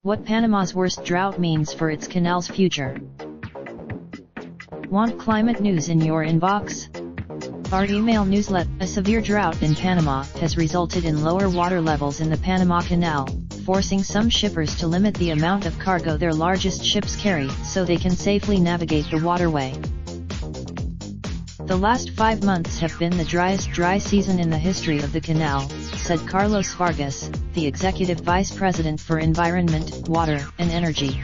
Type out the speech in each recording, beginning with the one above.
What Panama's worst drought means for its canal's future. Want climate news in your inbox? Our email newsletter. A severe drought in Panama has resulted in lower water levels in the Panama Canal, forcing some shippers to limit the amount of cargo their largest ships carry so they can safely navigate the waterway. The last 5 months have been the driest dry season in the history of the canal, said Carlos Vargas, the Executive Vice President for Environment, Water, and Energy.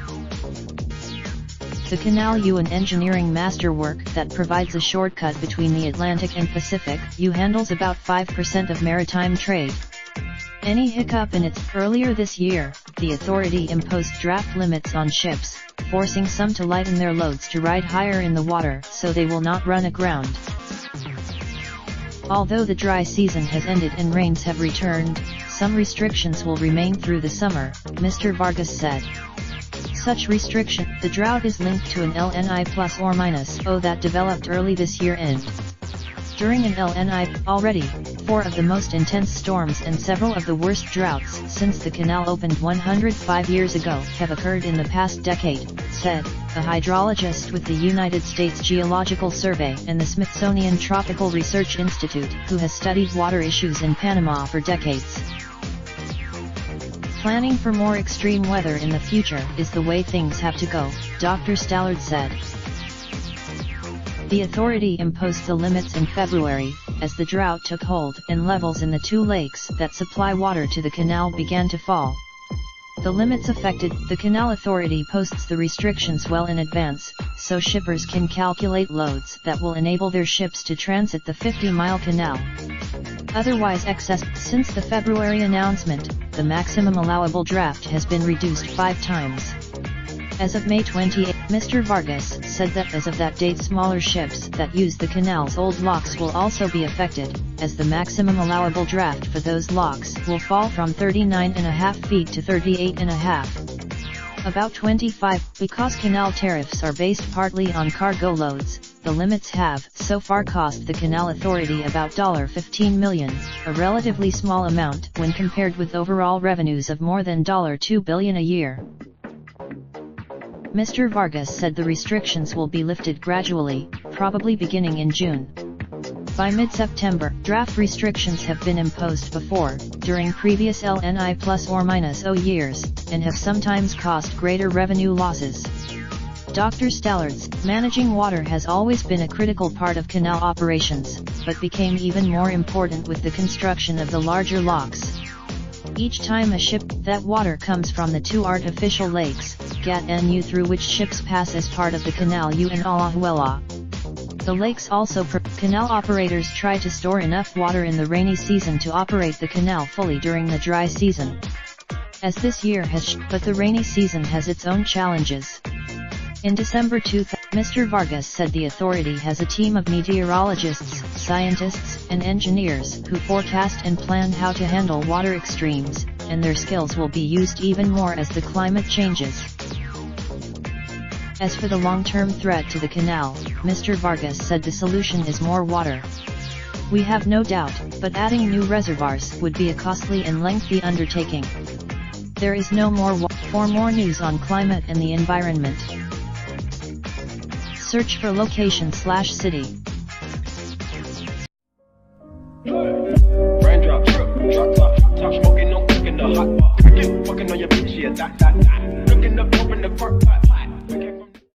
The Canal U, an engineering masterwork that provides a shortcut between the Atlantic and Pacific, handles about 5% of maritime trade. Any hiccup in its earlier this year, the authority imposed draft limits on ships, forcing some to lighten their loads to ride higher in the water so they will not run aground. Although the dry season has ended and rains have returned, some restrictions will remain through the summer, Mr. Vargas said. Such restriction, the drought is linked to an LNI plus or minus O that developed early this year and during an LNI, already, 4 of the most intense storms and several of the worst droughts since the canal opened 105 years ago have occurred in the past decade, said a hydrologist with the United States Geological Survey and the Smithsonian Tropical Research Institute, who has studied water issues in Panama for decades. Planning for more extreme weather in the future is the way things have to go, Dr. Stallard said. The authority imposed the limits in February, as the drought took hold and levels in the 2 lakes that supply water to the canal began to fall. The limits affected, the Canal Authority posts the restrictions well in advance, so shippers can calculate loads that will enable their ships to transit the 50-mile canal. Otherwise excess. Since the February announcement, the maximum allowable draft has been reduced 5 times. As of May 28, Mr. Vargas said that as of that date smaller ships that use the canal's old locks will also be affected, as the maximum allowable draft for those locks will fall from 39.5 feet to 38.5. About 25, because canal tariffs are based partly on cargo loads, the limits have so far cost the Canal Authority about $15 million, a relatively small amount when compared with overall revenues of more than $2 billion a year. Mr. Vargas said the restrictions will be lifted gradually, probably beginning in June. By mid-September, draft restrictions have been imposed before, during previous LNI plus or minus O years, and have sometimes caused greater revenue losses. Dr. Stallard's, managing water has always been a critical part of canal operations, but became even more important with the construction of the larger locks. Each time a ship, that water comes from the 2 artificial lakes, Gat and U, through which ships pass as part of the Canal U and Alajuela. The lakes also canal operators try to store enough water in the rainy season to operate the canal fully during the dry season. As this year has, but the rainy season has its own challenges. In December 2000, Mr. Vargas said the authority has a team of meteorologists, scientists, and engineers who forecast and plan how to handle water extremes, and their skills will be used even more as the climate changes. As for the long-term threat to the canal, Mr. Vargas said the solution is more water. We have no doubt, but adding new reservoirs would be a costly and lengthy undertaking. There is no more For more news on climate and the environment, search for location/city. Raindrop, truck top smoking, no cooking the hot pot. Fucking on your bitch, yeah, that. Looking up, open the park pot.